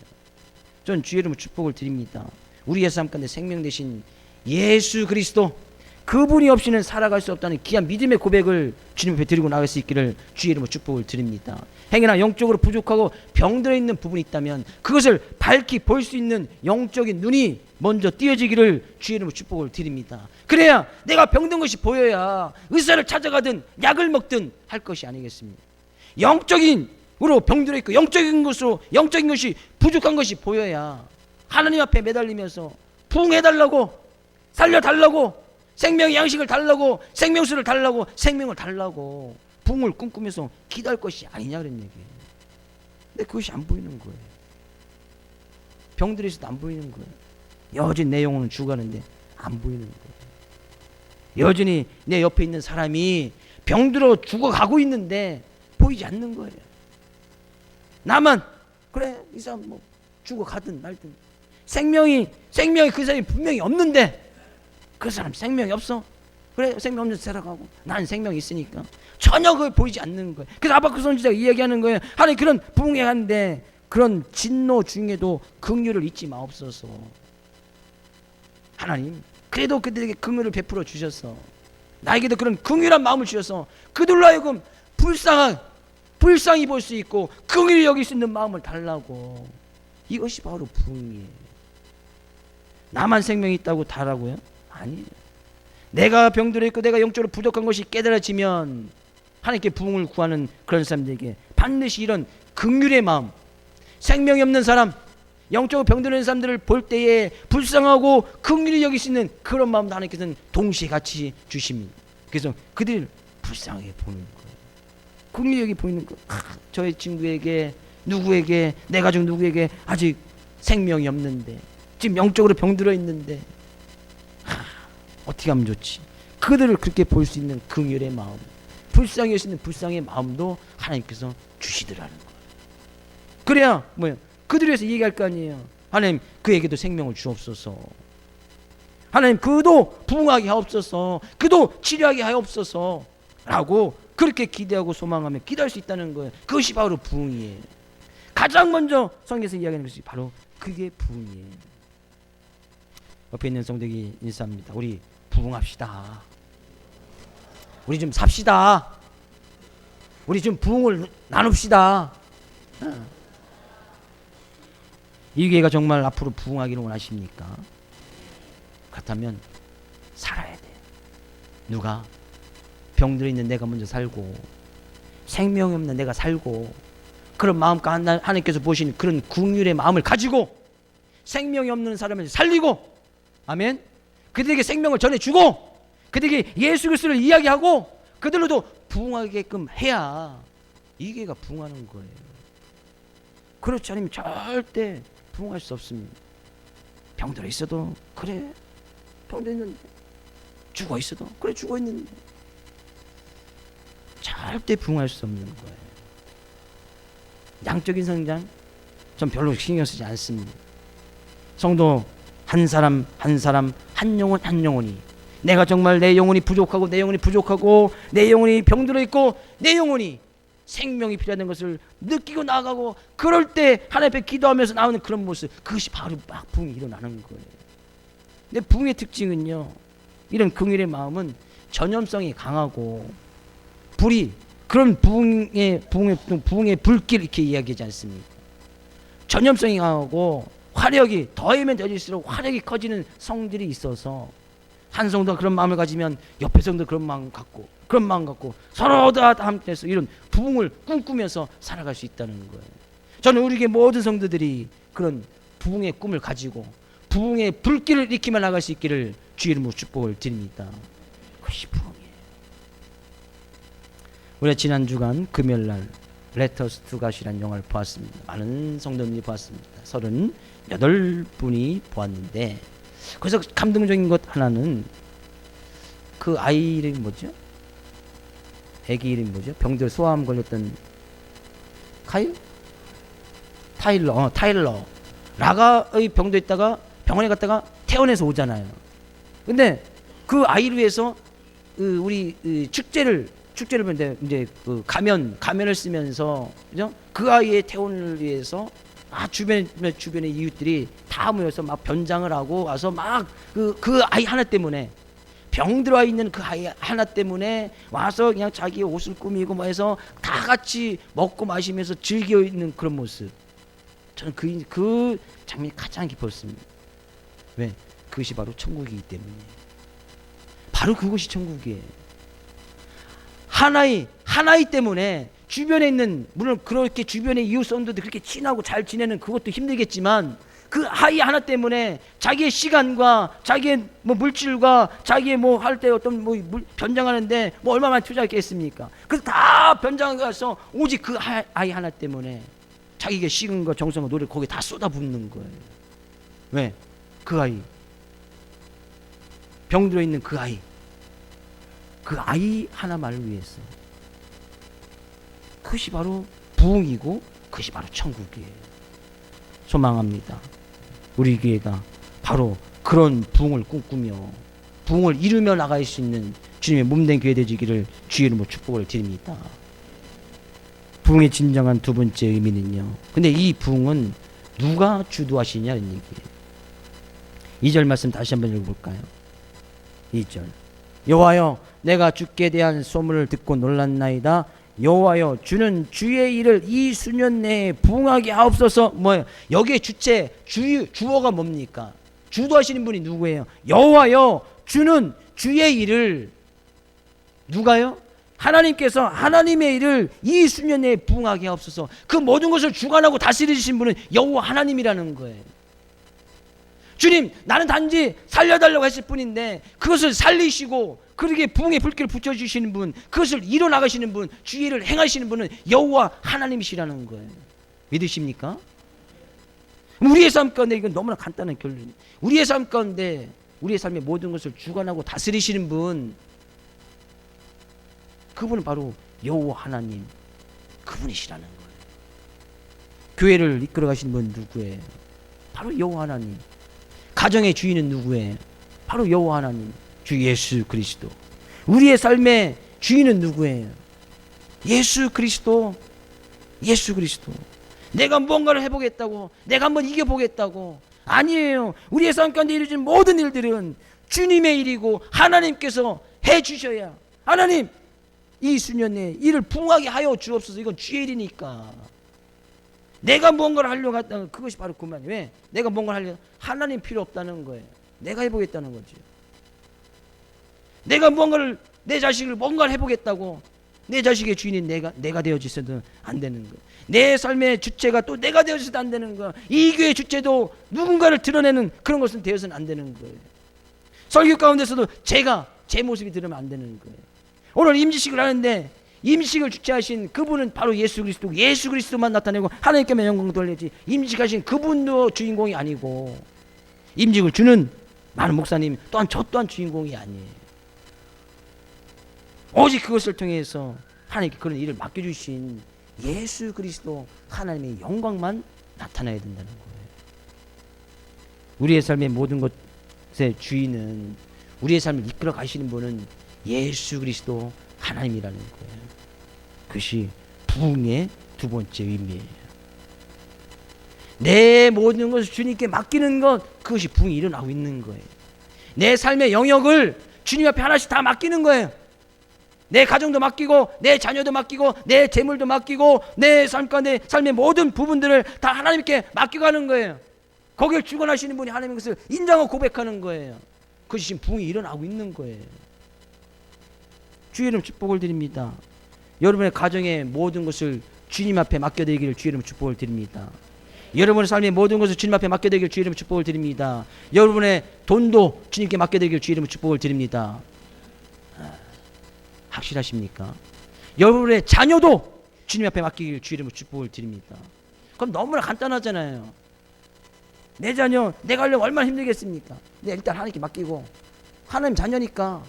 전 주의 이름으로 축복을 드립니다. 우리의 삶 가운데 생명 되신 예수 그리스도, 그분이 없이는 살아갈 수 없다는 귀한 믿음의 고백을 주님 앞에 드리고 나갈 수 있기를 주의 이름으로 축복을 드립니다. 행여나 영적으로 부족하고 병들어 있는 부분이 있다면 그것을 밝히 볼 수 있는 영적인 눈이 먼저 띄어지기를 주의 이름으로 축복을 드립니다. 그래야 내가 병든 것이 보여야 의사를 찾아가든 약을 먹든 할 것이 아니겠습니까? 영적인으로 병들어 있고 영적인 것이 부족한 것이 보여야 하나님 앞에 매달리면서 부흥해달라고, 살려달라고, 생명의 양식을 달라고, 생명수를 달라고, 생명을 달라고 부흥을 꿈꾸면서 기도할 것이 아니냐 그런 얘기예요. 근데 그것이 안 보이는 거예요. 병들어 있어도 안 보이는 거예요. 여전히 내 영혼은 죽어가는데 안 보이는 거예요. 여전히 내 옆에 있는 사람이 병들어 죽어가고 있는데 보이지 않는 거예요. 나만 그래 이 사람 뭐 죽어가든 말든 생명이 그 사람이 분명히 없는데 그 사람 생명이 없어. 그래 생명 없는 살아가고 난 생명이 있으니까 전혀 그걸 보이지 않는 거예요. 그래서 하박국 선지자가 이야기하는 거예요. 하나님 그런 부흥해하는데 그런 진노 중에도 긍휼을 잊지 마옵소서. 하나님 그래도 그들에게 긍휼을 베풀어 주셔서 나에게도 그런 긍휼한 마음을 주셔서 그들로 하여금 불쌍히 볼 수 있고 긍휼히 여길 수 있는 마음을 달라고. 이것이 바로 부흥이에요. 나만 생명이 있다고 다라고요? 아니에요. 내가 병들어 있고 내가 영적으로 부족한 것이 깨달아지면 하나님께 부흥을 구하는 그런 사람들에게 반드시 이런 긍휼의 마음, 생명이 없는 사람, 영적으로 병들어 있는 사람들을 볼 때에 불쌍하고 긍휼히 여길 수 있는 그런 마음도 하나님께서는 동시에 같이 주십니다. 그래서 그들 불쌍하게 보는 거예요. 긍휼히 여기 보이는 거. 저의 친구에게 누구에게 내 가족 누구에게 아직 생명이 없는데 지금 영적으로 병들어 있는데 어떻게 하면 좋지? 그들을 그렇게 볼 수 있는 긍휼의 마음, 불쌍히 여길 수 있는 불쌍의 마음도 하나님께서 주시더라는 거예요. 그래야 뭐예요? 그들을 위해서 얘기할 거 아니에요. 하나님 그에게도 생명을 주옵소서. 하나님 그도 부흥하게 하옵소서. 그도 치료하게 하옵소서 라고 그렇게 기대하고 소망하며 기도할 수 있다는 거예요. 그것이 바로 부흥이에요. 가장 먼저 성경에서 이야기하는 것이 바로 그게 부흥이에요. 옆에 있는 성도에게 인사합니다. 우리 부흥합시다. 우리 좀 삽시다. 우리 좀 부흥을 나눕시다. 이 교회가 정말 앞으로 부흥하기를 원하십니까? 그렇다면 살아야 돼요. 누가? 병들어 있는 내가 먼저 살고 생명이 없는 내가 살고 그런 마음과 하나님께서 보신 그런 긍휼의 마음을 가지고 생명이 없는 사람을 살리고 아멘. 그들에게 생명을 전해주고 그들에게 예수 그리스도를 이야기하고 그들로도 부흥하게끔 해야 이 교회가 부흥하는 거예요. 그렇지 않으면 절대 부흥할 수 없습니다. 병들어 있어도 그래 병들어 있는데 죽어 있어도 그래 죽어 있는데 절대 부흥할 수 없는 거예요. 양적인 성장 전 별로 신경 쓰지 않습니다. 성도 한 사람 한 영혼 한 영혼이 내가 정말 내 영혼이 부족하고 내 영혼이 병들어 있고 내 영혼이 생명이 필요한 것을 느끼고 나아가고 그럴 때 하나님 앞에 기도하면서 나오는 그런 모습, 그것이 바로 막 부흥이 일어나는 거예요. 근데 부흥의 특징은요, 이런 긍휼의 마음은 전염성이 강하고 불이 그런 부흥의 불길 이렇게 이야기하지 않습니까? 전염성이 강하고 화력이 더하면 더할수록 화력이 커지는 성들이 있어서 한 성도가 그런 마음을 가지면 옆에 성도 그런 마음 갖고 서로 다 함께해서 이런 부흥을 꿈꾸면서 살아갈 수 있다는 거예요. 저는 우리에게 모든 성도들이 그런 부흥의 꿈을 가지고 부흥의 불길을 일으키며 나갈 수 있기를 주의 이름으로 축복을 드립니다. 그것이 부흥이에요. 우리가 지난 주간 금요일날 레터스 투 갓이라는 영화를 보았습니다. 많은 성도님이 보았습니다. 38분이 보았는데 그래서 감동적인 것 하나는 그 아이 이름이 뭐죠? 애기 이름이 뭐죠? 병들 소아암 걸렸던 타일러 라가의 병도 있다가 병원에 갔다가 퇴원해서 오잖아요. 근데 그 아이를 위해서 우리 축제를 보는데 이제 그 가면을 쓰면서 그죠? 그 아이의 퇴원을 위해서 주변의 이웃들이 다 모여서 막 변장을 하고 와서 막 그 아이 하나 때문에 병들어 있는 그 아이 하나 때문에 와서 그냥 자기 옷을 꾸미고 뭐 해서 다 같이 먹고 마시면서 즐겨 있는 그런 모습. 저는 그 장면이 가장 기뻤습니다. 왜? 그것이 바로 천국이기 때문에. 바로 그것이 천국이에요. 하나이 때문에 주변에 있는, 물론 그렇게 주변의 이웃 성도들 그렇게 친하고 잘 지내는 그것도 힘들겠지만 그 아이 하나 때문에 자기의 시간과 자기의 뭐 물질과 자기의 뭐 할 때 어떤 뭐 변장하는데 뭐 얼마나 투자했겠습니까? 그래서 다 변장해서 오직 그 아이 하나 때문에 자기의 시간과 정성과 노력 거기에 다 쏟아붓는 거예요. 왜? 그 아이, 병들어 있는 그 아이 하나만을 위해서. 그것이 바로 부흥이고 그것이 바로 천국이에요. 소망합니다. 우리 교회가 바로 그런 부흥을 꿈꾸며 부흥을 이루며 나갈 수 있는 주님의 몸된 교회 되시기를 주의 이름으로 축복을 드립니다. 부흥의 진정한 두 번째 의미는요, 근데 이 부흥은 누가 주도하시냐는 얘기예요. 2절 말씀 다시 한번 읽어볼까요? 2절. 여호와여, 내가 주께 대한 소문을 듣고 놀랐나이다. 여호와여, 주는 주의 일을 이 수년 내에 부흥하게 하옵소서. 뭐예요? 여기에 주어가 뭡니까? 주도하시는 분이 누구예요? 여호와여, 주는 주의 일을, 누가요? 하나님께서 하나님의 일을 이 수년 내에 부흥하게 하옵소서. 그 모든 것을 주관하고 다스리신 분은 여호와 하나님이라는 거예요. 주님, 나는 단지 살려달라고 했을 뿐인데 그것을 살리시고 그렇게 부흥의 불길을 붙여주시는 분, 그것을 이뤄나가시는 분, 주의 일을 행하시는 분은 여호와 하나님이시라는 거예요. 믿으십니까? 우리의 삶 가운데, 이건 너무나 간단한 결론이에요. 우리의 삶 가운데 우리의 삶의 모든 것을 주관하고 다스리시는 분, 그분은 바로 여호와 하나님, 그분이시라는 거예요. 교회를 이끌어 가시는 분 누구예요? 바로 여호와 하나님. 가정의 주인은 누구예요? 바로 여호와 하나님, 주 예수 그리스도. 우리의 삶의 주인은 누구예요? 예수 그리스도. 예수 그리스도. 내가 뭔가를 해보겠다고, 내가 한번 이겨보겠다고, 아니에요. 우리의 삶 가운데 이루어진 모든 일들은 주님의 일이고 하나님께서 해주셔야, 하나님 이 수년에 이를 부흥하게 하여 주옵소서. 이건 주의 일이니까. 내가 뭔가를 하려고 했다는, 그것이 바로 그만이에요. 왜? 내가 뭔가를 하려고, 하나님 필요 없다는 거예요. 내가 해보겠다는 거지. 내가 뭔가를, 내 자식을 뭔가를 해보겠다고 내 자식의 주인이 내가 되어지서도 안 되는 거예요. 내 삶의 주체가 또 내가 되어져서도 안 되는 거예요. 이 교회의 주체도 누군가를 드러내는 그런 것은 되어서는 안 되는 거예요. 설교 가운데서도 제 모습이 드러나면 안 되는 거예요. 오늘 임지식을 하는데 임식을 주체하신 그분은 바로 예수 그리스도, 예수 그리스도만 나타내고 하나님께만 영광 돌리지, 임식하신 그분도 주인공이 아니고, 임직을 주는 많은 목사님 또한 저 또한 주인공이 아니에요. 오직 그것을 통해서 하나님께 그런 일을 맡겨주신 예수 그리스도 하나님의 영광만 나타나야 된다는 거예요. 우리의 삶의 모든 것의 주인은, 우리의 삶을 이끌어 가시는 분은 예수 그리스도 하나님이라는 거예요. 그것이 부흥의 두 번째 의미예요. 내 모든 것을 주님께 맡기는 것, 그것이 부흥이 일어나고 있는 거예요. 내 삶의 영역을 주님 앞에 하나씩 다 맡기는 거예요. 내 가정도 맡기고, 내 자녀도 맡기고, 내 재물도 맡기고, 내 삶 가운데 삶의 모든 부분들을 다 하나님께 맡겨가는 거예요. 거기를 주관하시는 분이 하나님의 것을 인정하고 고백하는 거예요. 그것이 지금 부흥이 일어나고 있는 거예요. 주의 이름 축복을 드립니다. 여러분의 가정의 모든 것을 주님 앞에 맡겨드리기를 주의 이름 축복을 드립니다. 여러분의 삶의 모든 것을 주님 앞에 맡겨드리기를 주의 이름 축복을 드립니다. 여러분의 돈도 주님께 맡겨드리기를 주의 이름 축복을 드립니다. 확실하십니까? 여러분의 자녀도 주님 앞에 맡기기를 주의 이름으로 축복을 드립니다. 그럼 너무나 간단하잖아요. 내 자녀 내가 하려면 얼마나 힘들겠습니까? 근데 일단 하나님께 맡기고, 하나님 자녀니까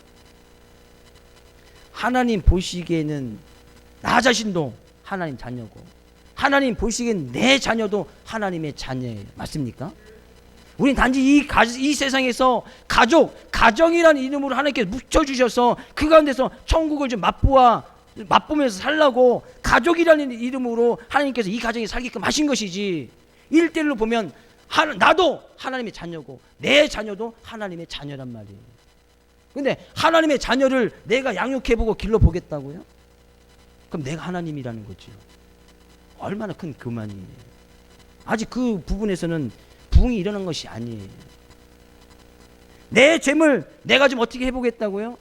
하나님 보시기에는 나 자신도 하나님 자녀고, 하나님 보시기엔 내 자녀도 하나님의 자녀예요. 맞습니까? 우린 단지 이 세상에서 가정이라는 이름으로 하나님께 묻혀주셔서 그 가운데서 천국을 좀 맛보면서 살라고 가족이라는 이름으로 하나님께서 이 가정에 살게끔 하신 것이지, 1대1로 보면 나도 하나님의 자녀고 내 자녀도 하나님의 자녀란 말이에요. 근데 하나님의 자녀를 내가 양육해보고 길러보겠다고요? 그럼 내가 하나님이라는 거죠. 얼마나 큰 교만이에요. 아직 그 부분에서는 부흥이 일어난 것이 아니에요. 내 재물 내가 좀 어떻게 해보겠다고요?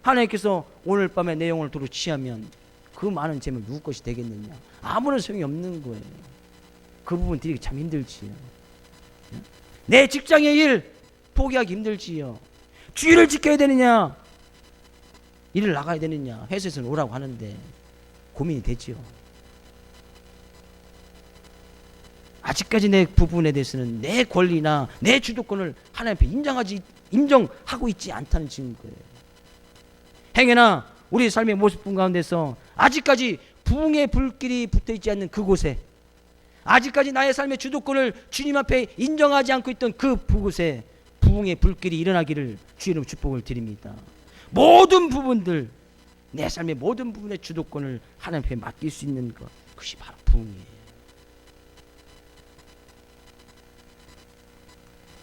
하나님께서 오늘 밤에 내 영혼을 도로 취하면 그 많은 재물 누구 것이 되겠느냐? 아무런 소용이 없는 거예요. 그 부분 드리기 참 힘들지요. 내 직장의 일 포기하기 힘들지요. 주의를 지켜야 되느냐, 일을 나가야 되느냐, 회사에서는 오라고 하는데 고민이 되지요. 아직까지 내 부분에 대해서는 내 권리나 내 주도권을 하나님 앞에 인정하고 있지 않다는 증거예요. 행여나 우리 삶의 모습 가운데서 아직까지 부흥의 불길이 붙어있지 않는 그곳에, 아직까지 나의 삶의 주도권을 주님 앞에 인정하지 않고 있던 그곳에 부흥의 불길이 일어나기를 주의 이름으로 축복을 드립니다. 모든 부분들, 내 삶의 모든 부분의 주도권을 하나님 앞에 맡길 수 있는 것, 그것이 바로 부흥이에요.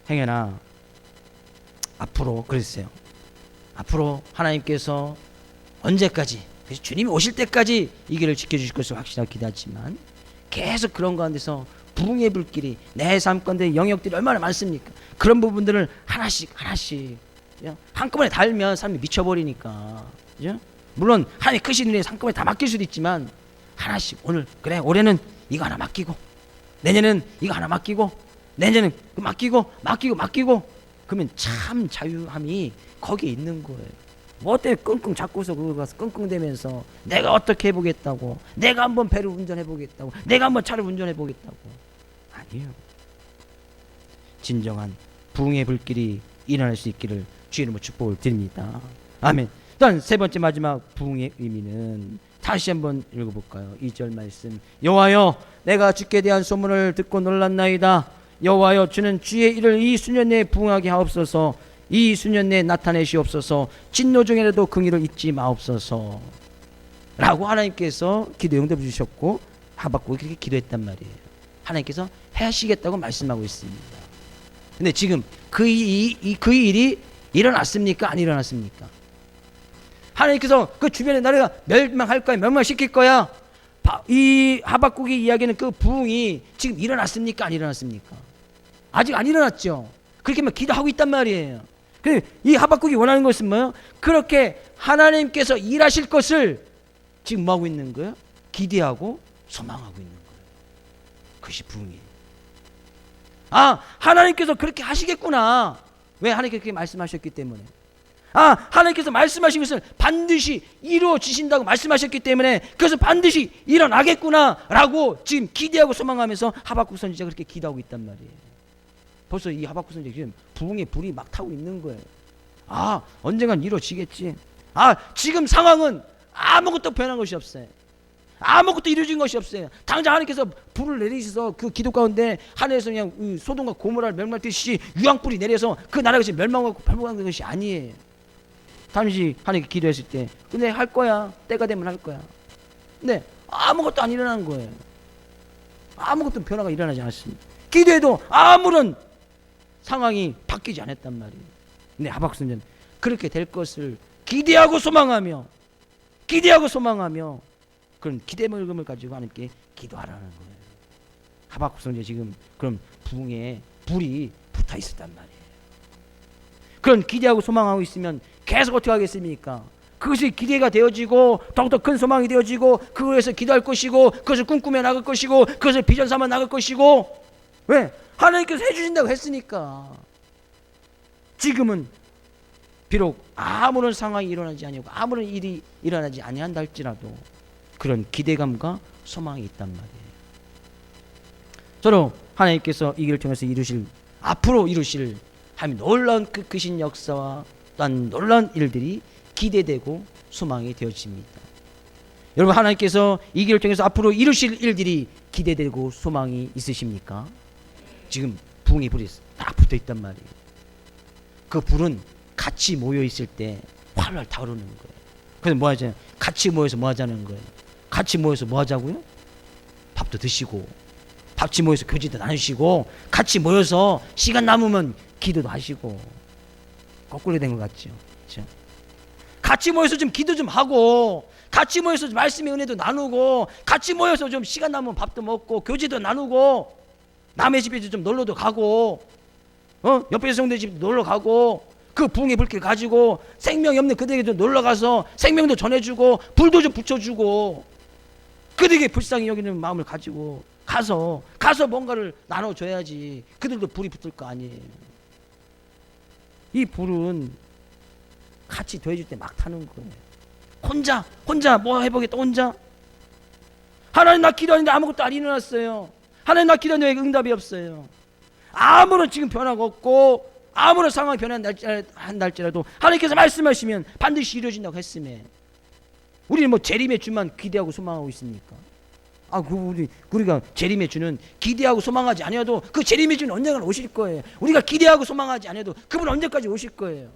행여나 앞으로 그랬어요. 앞으로 하나님께서 언제까지, 그래서 주님이 오실 때까지 이 길을 지켜주실 것을 확실하게 기대하지만 계속 그런 가운데서 부흥의 불길이 내 삶 가운데 영역들이 얼마나 많습니까? 그런 부분들을 하나씩 한꺼번에 달면 삶이 미쳐버리니까, 그죠? 물론 하나님 크신 은혜에 한꺼번에 다 맡길 수도 있지만 하나씩, 오늘 그래 올해는 이거 하나 맡기고, 내년은 이거 하나 맡기고, 내년은 맡기고 그러면 참 자유함이 거기에 있는 거예요. 뭐 때문에 끙끙 잡고서 그거 가서 끙끙대면서 내가 어떻게 해보겠다고, 내가 한번 배를 운전해보겠다고, 내가 한번 차를 운전해보겠다고. 아니에요. 진정한 부흥의 불길이 일어날 수 있기를 주의 이름으로 축복을 드립니다. 아멘. 일단 세 번째 마지막 부흥의 의미는 다시 한번 읽어볼까요? 2절 말씀. 여호와여, 내가 주께 대한 소문을 듣고 놀랐나이다. 여호와여, 주는 주의 일을 이 수년 내에 부응하게 하옵소서. 이 수년 내에 나타내시옵소서. 진노 중에라도 긍휼을 잊지 마옵소서. 라고 하나님께서 기도 응답해 주셨고 하박국이 그렇게 기도했단 말이에요. 하나님께서 하시겠다고 말씀하고 있습니다. 근데 지금 그 일이 일어났습니까? 안 일어났습니까? 하나님께서 그 주변에 나라가 멸망할 거야, 멸망시킬 거야. 이 하박국이 이야기하는 그 부흥이 지금 일어났습니까? 안 일어났습니까? 아직 안 일어났죠. 그렇게만 기도하고 있단 말이에요. 그런데 이 하박국이 원하는 것은 뭐예요? 그렇게 하나님께서 일하실 것을 지금 뭐하고 있는 거예요? 기대하고 소망하고 있는 거예요. 그것이 부흥이에요. 아, 하나님께서 그렇게 하시겠구나. 왜? 하나님께서 그렇게 말씀하셨기 때문에. 아, 하나님께서 말씀하신 것을 반드시 이루어지신다고 말씀하셨기 때문에 그것은 반드시 일어나겠구나 라고 지금 기대하고 소망하면서 하박국 선지자가 그렇게 기도하고 있단 말이에요. 벌써 이 하박국 선지자 지금 부흥의 불이 막 타고 있는 거예요. 아, 언젠간 이루어지겠지. 아, 지금 상황은 아무것도 변한 것이 없어요. 아무것도 이루어진 것이 없어요. 당장 하나님께서 불을 내리셔서 그 기도 가운데 하늘에서 그냥 소돔과 고모라를 멸망했듯이 유황불이 내려서 그 나라가 지금 멸망하고 발목하는 것이 아니에요. 잠시 하나님께 기도했을 때 근데 할 거야. 때가 되면 할 거야. 근데 아무것도 안 일어나는 거예요. 아무것도 변화가 일어나지 않았습니다. 기도해도 아무런 상황이 바뀌지 않았단 말이에요. 근데 하박국 선지자는 그렇게 될 것을 기대하고 소망하며 그런 기대물금을 가지고 하나님께 기도하라는 거예요. 하박국 선지자 지금 그런 부흥에 불이 붙어 있었단 말이에요. 그런 기대하고 소망하고 있으면 계속 어떻게 하겠습니까? 그것이 기대가 되어지고 더욱더 큰 소망이 되어지고 그것에서 기도할 것이고 그것을 꿈꾸며 나갈 것이고 그것을 비전 삼아 나갈 것이고. 왜? 하나님께서 해주신다고 했으니까. 지금은 비록 아무런 상황이 일어나지 아니하고 아무런 일이 일어나지 아니한다 할지라도 그런 기대감과 소망이 있단 말이에요. 저로 하나님께서 이 길을 통해서 앞으로 이루실 하나님 놀라운 그 크신 역사와 또한 놀라운 일들이 기대되고 소망이 되어집니다. 여러분, 하나님께서 이 길을 통해서 앞으로 이루실 일들이 기대되고 소망이 있으십니까? 지금 부흥의 불이 딱 붙어 있단 말이에요. 그 불은 같이 모여 있을 때 활활 타오르는 거예요. 그래서 뭐 하잖아요? 같이 모여서 뭐 하자는 거예요? 같이 모여서 뭐 하자고요? 밥도 드시고, 같이 모여서 교제도 나누시고, 같이 모여서 시간 남으면 기도도 하시고. 거꾸로 된 것 같죠? 그렇죠? 같이 모여서 좀 기도 좀 하고, 같이 모여서 말씀의 은혜도 나누고, 같이 모여서 좀 시간 남으면 밥도 먹고, 교제도 나누고, 남의 집에도 좀 놀러도 가고, 옆에 성도의 집도 놀러 가고, 그 부흥의 불길 가지고 생명이 없는 그들에게도 놀러 가서 생명도 전해주고, 불도 좀 붙여주고, 그들에게 불쌍히 여기는 마음을 가지고 가서 뭔가를 나눠줘야지 그들도 불이 붙을 거 아니에요. 이 불은 같이 더해줄 때 막 타는 거예요. 혼자 뭐 해보겠다 혼자. 하나님 나 기도하는데 아무것도 안 일어났어요. 하나님 나 기도하는데 왜 응답이 없어요. 아무런 지금 변화가 없고 아무런 상황이 변한달지라도 하나님께서 말씀하시면 반드시 이루어진다고 했음에 우리는 뭐 재림의 주만 기대하고 소망하고 있습니까? 우리가 재림의 주는 기대하고 소망하지 아니어도 그 재림의 주는 언젠가 오실 거예요. 우리가 기대하고 소망하지 아니어도 그분 언제까지 오실 거예요.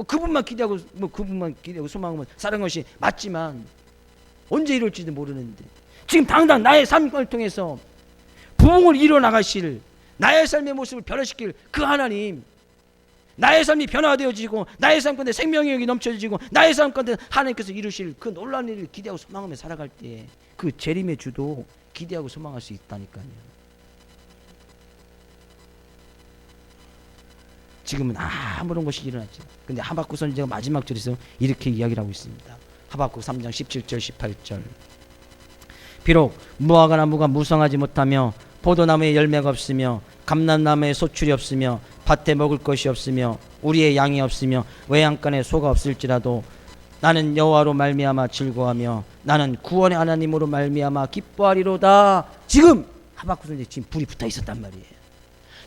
그분만 기대하고 소망하면 사는 것이 맞지만 언제 이룰지도 모르는데 지금 당장 나의 삶을 통해서 부흥을 이뤄나가실 나의 삶의 모습을 변화시킬 그 하나님, 나의 삶이 변화되어지고 나의 삶 가운데 생명력이 넘쳐지고 나의 삶 가운데 하나님께서 이루실 그 놀라운 일을 기대하고 소망하며 살아갈 때 그 재림의 주도 기대하고 소망할 수 있다니까요. 지금은 아무런 것이 일어났죠. 근데 하박국 선지자가 마지막 절에서 이렇게 이야기를 하고 있습니다. 하박국 3장 17절 18절. 비록 무화과 나무가 무성하지 못하며 포도나무에 열매가 없으며 감람나무에 소출이 없으며 밭에 먹을 것이 없으며 우리의 양이 없으며 외양간에 소가 없을지라도 나는 여호와로 말미암아 즐거워하며 나는 구원의 하나님으로 말미암아 기뻐하리로다. 지금 하박국 선지자 지금 불이 붙어 있었단 말이에요.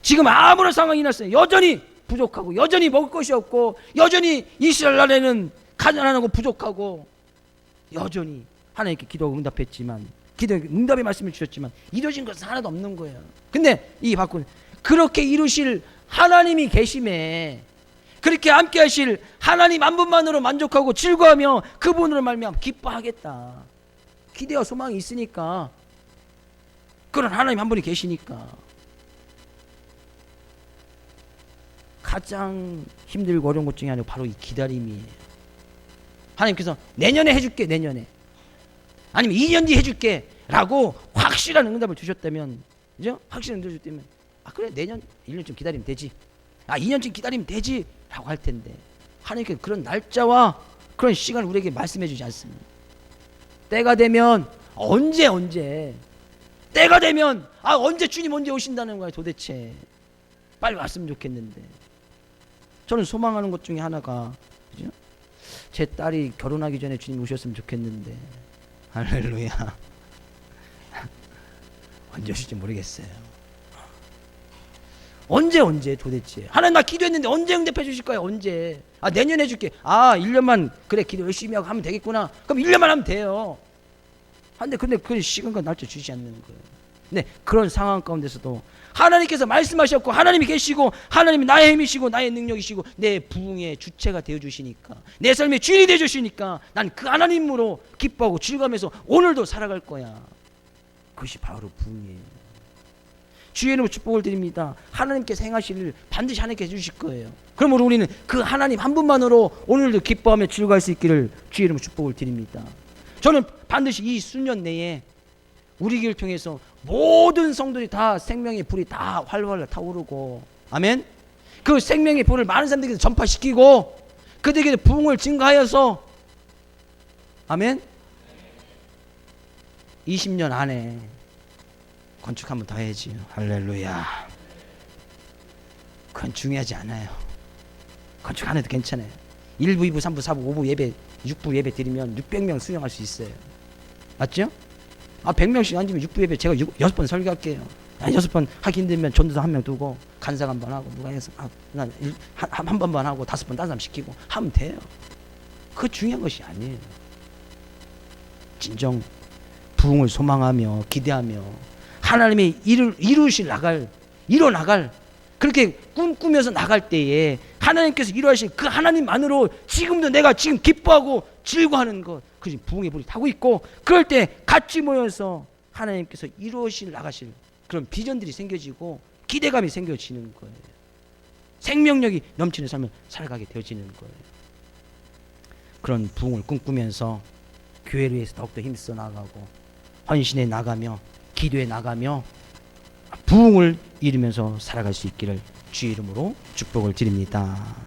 지금 아무런 상황이 났어요. 여전히 부족하고 여전히 먹을 것이 없고 여전히 이스라엘 나라에는 가난하고 부족하고 여전히 하나님께 기도하고 응답했지만 응답의 말씀을 주셨지만 이루어진 것은 하나도 없는 거예요. 근데 이 바꾼 그렇게 이루실 하나님이 계심에 그렇게 함께 하실 하나님 한 분만으로 만족하고 즐거워하며 그분으로 말미암아 기뻐하겠다. 기대와 소망이 있으니까 그런 하나님 한 분이 계시니까 가장 힘들고 어려운 것 중에 하나가 바로 이 기다림이에요. 하나님께서 내년에 해줄게 내년에 아니면 2년 뒤에 해줄게 라고 확실한 응답을 주셨다면 그죠? 확실한 응답을 주셨다면 그래 내년 1년쯤 기다리면 되지 2년쯤 기다리면 되지 라고 할 텐데 하나님께서 그런 날짜와 그런 시간을 우리에게 말씀해 주지 않습니다. 때가 되면 언제 때가 되면 언제 주님 언제 오신다는 거야 도대체. 빨리 왔으면 좋겠는데 저는 소망하는 것 중에 하나가 그죠? 제 딸이 결혼하기 전에 주님 오셨으면 좋겠는데 할렐루야. 언제 오실지 모르겠어요. 언제 도대체 하나님 나 기도했는데 언제 응답해 주실 거야 언제. 내년에 해줄게. 1년만 그래 기도 열심히 하고 하면 되겠구나. 그럼 1년만 하면 돼요. 근데 그 시간과 날짜 주시지 않는 거예요. 네, 그런 상황 가운데서도 하나님께서 말씀하셨고 하나님이 계시고 하나님이 나의 힘이시고 나의 능력이시고 내 부흥의 주체가 되어주시니까 내 삶의 주인이 되어주시니까 난 그 하나님으로 기뻐하고 즐거워하면서 오늘도 살아갈 거야. 그것이 바로 부흥이에요. 주의 이름으로 축복을 드립니다. 하나님께서 행하실 일 반드시 하나님께 해주실 거예요. 그러므로 우리는 그 하나님 한 분만으로 오늘도 기뻐하며 즐거워할 수 있기를 주의 이름으로 축복을 드립니다. 저는 반드시 이 수년 내에 우리 길을 통해서 모든 성도들이 다 생명의 불이 다 활활 타오르고 아멘. 그 생명의 불을 많은 사람들에게 전파시키고 그들에게 부흥을 증가하여서 아멘. 20년 안에 건축 한번 더 해야지요. 할렐루야. 그건 중요하지 않아요. 건축 안 해도 괜찮아요. 1부, 2부, 3부, 4부, 5부 예배, 6부 예배 드리면 600명 수용할 수 있어요. 맞죠? 100명씩 앉으면 6부 예배 제가 6번 설교할게요. 6번 하기 힘들면 전도사 1명 두고 간사 한번 하고 누가 해서 한 번만 하고 5번 다른 사람 시키고 하면 돼요. 그거 중요한 것이 아니에요. 진정 부흥을 소망하며 기대하며 하나님이 이뤄나갈 그렇게 꿈꾸면서 나갈 때에 하나님께서 이루하실 그 하나님만으로 지금도 내가 지금 기뻐하고 즐거워하는 것 그것이 부흥의 불이 타고 있고 그럴 때 같이 모여서 하나님께서 나가실 그런 비전들이 생겨지고 기대감이 생겨지는 거예요. 생명력이 넘치는 삶을 살아가게 되어지는 거예요. 그런 부흥을 꿈꾸면서 교회를 위해서 더욱더 힘써 나가고 헌신해 나가며 기도해 나가며 부흥을 이루면서 살아갈 수 있기를 주의 이름으로 축복을 드립니다.